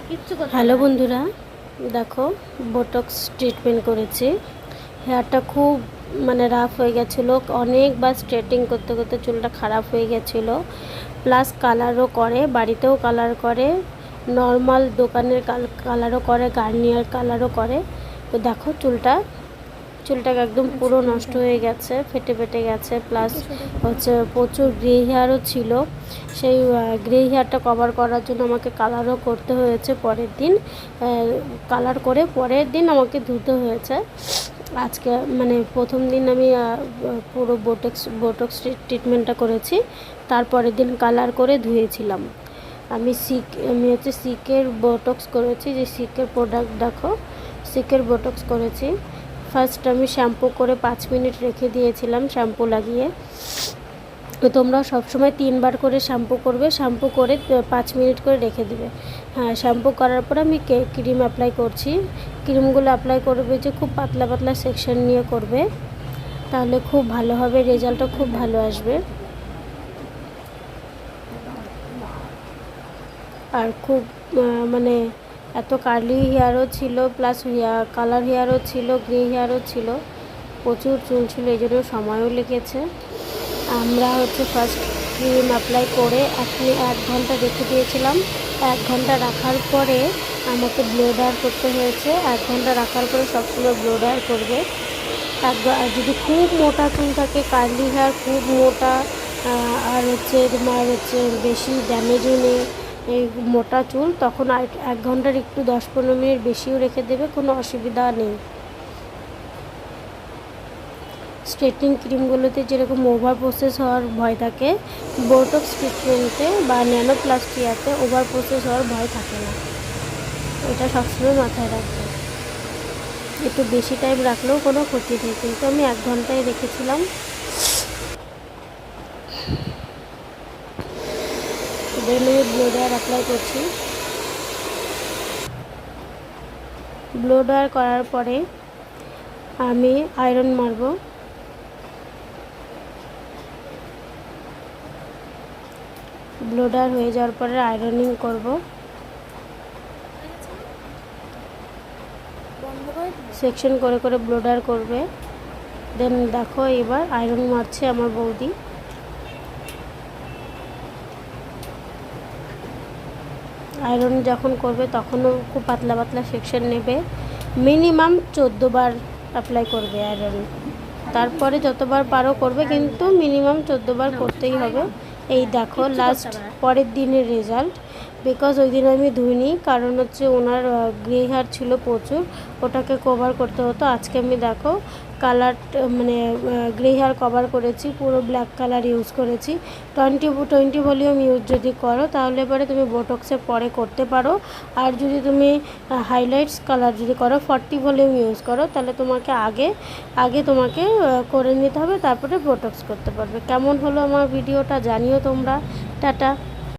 Hello বন্ধুরা, দেখো botox treatment করেছি। হেয়ারটা খুব রাফ হয়ে গেছিলো, অনেকবার স্ট্রেটিং করতে করতে চুলটা খারাপ হয়ে গেছিলো। প্লাস কালারও করে, বাড়িতেও কালার করে, নর্মাল দোকানের কালারও করে, গার্নিয়ার কালারও করে। তো দেখো চুলটাকে একদম পুরো নষ্ট হয়ে গেছে, ফেটে ফেটে গেছে। প্লাস হচ্ছে প্রচুর গ্রে হেয়ারও ছিল। সেই গ্রে হেয়ারটা কভার করার জন্য আমাকে কালারও করতে হয়েছে। পরের দিন কালার করে পরের দিন আমাকে ধুতে হয়েছে। আজকে প্রথম দিন আমি পুরো বোটক্স ট্রিটমেন্টটা করেছি, তারপরের দিন কালার করে ধুয়েছিলাম। আমি হচ্ছে সিকের বোটক্স করেছি, যে সিকের প্রোডাক্ট দেখো, সিকের বোটক্স করেছি। ফার্স্ট আমি শ্যাম্পু করে 5 মিনিট রেখে দিয়েছিলাম শ্যাম্পু লাগিয়ে। তো তোমরা সবসময় 3 বার করে শ্যাম্পু করবে, শ্যাম্পু করে 5 মিনিট করে রেখে দেবে। হ্যাঁ, শ্যাম্পু করার পর আমি ক্রিম অ্যাপ্লাই করছি। ক্রিমগুলো অ্যাপ্লাই করবে যে খুব পাতলা পাতলা সেকশন নিয়ে করবে, তাহলে খুব ভালো হবে, রেজাল্টও খুব ভালো আসবে। আর খুব এত কার্লি হেয়ারও ছিল, প্লাস কালার হেয়ারও ছিল, গ্রে হেয়ারও ছিল, প্রচুর চুল ছিল, এই জন্য সময়ও লেগেছে। আমরা হচ্ছে ফার্স্ট ক্রিম অ্যাপ্লাই করে 1 ঘন্টা রেখে দিয়েছিলাম। 1 ঘন্টা রাখার পরে আমাকে ব্লো ড্রায়ার করতে হয়েছে। 1 ঘন্টা রাখার পরে সবসময় ব্লো ড্রায়ার করবে। আর যদি খুব মোটা চুল থাকে, কার্লি হেয়ার খুব মোটা, আর তোমার বেশি ড্যামেজও নেই, এই মোটা চুল, তখন 1 ঘন্টার একটু 10-15 মিনিট বেশিও রেখে দেবে, কোনো অসুবিধা নেই। স্ট্রেটনিং ক্রিমগুলোতে যেরকম ওভার প্রসেস হওয়ার ভয় থাকে, বোটক্স ট্রিটমেন্টে বা ন্যানোপ্লাস্টিয়াতে ওভার প্রসেস হওয়ার ভয় থাকে না। এটা সবসময় মাথায় রাখবে। একটু বেশি টাইম রাখলেও কোনো ক্ষতি নেই, কিন্তু আমি 1 ঘন্টায় রেখেছিলাম। দেন আমি ব্লো ড্রায়ার অ্যাপ্লাই করছি। ব্লো ড্রায়ার করার পরে আমি আয়রন মারব। ব্লো ড্রায়ার হয়ে যাওয়ার পরে আয়রনিং করব। সেকশন করে করে ব্লো ড্রায়ার করবে। দেন দেখো এবার আয়রন মারছে আমার বৌদি। আয়রন যখন করবে তখনও খুব পাতলা পাতলা সেকশন নেবে। মিনিমাম 14 বার অ্যাপ্লাই করবে আয়রন, তারপরে যতবার পারো করবে, কিন্তু মিনিমাম 14 বার করতেই হবে। এই দেখো লাস্ট পরের দিনের রেজাল্ট। বিকজ ওই দিন আমি ধুইনি, কারণ হচ্ছে ওনার গ্রে হেয়ার ছিল প্রচুর, ওটাকে কভার করতে হতো। আজকে আমি দেখো কালার গ্রে হেয়ার কভার করেছি, পুরো ব্ল্যাক কালার ইউজ করেছি। 20 ভলিউম ইউজ যদি করো, তাহলে পরে তুমি বোটক্সের পরে করতে পারো। আর যদি তুমি হাইলাইটস কালার যদি করো, 40 ভলিউম ইউজ করো, তাহলে তোমাকে আগে তোমাকে করে নিতে হবে, তারপরে বোটক্স করতে পারবে। কেমন হলো আমার ভিডিওটা জানিও তোমরা। টাটা।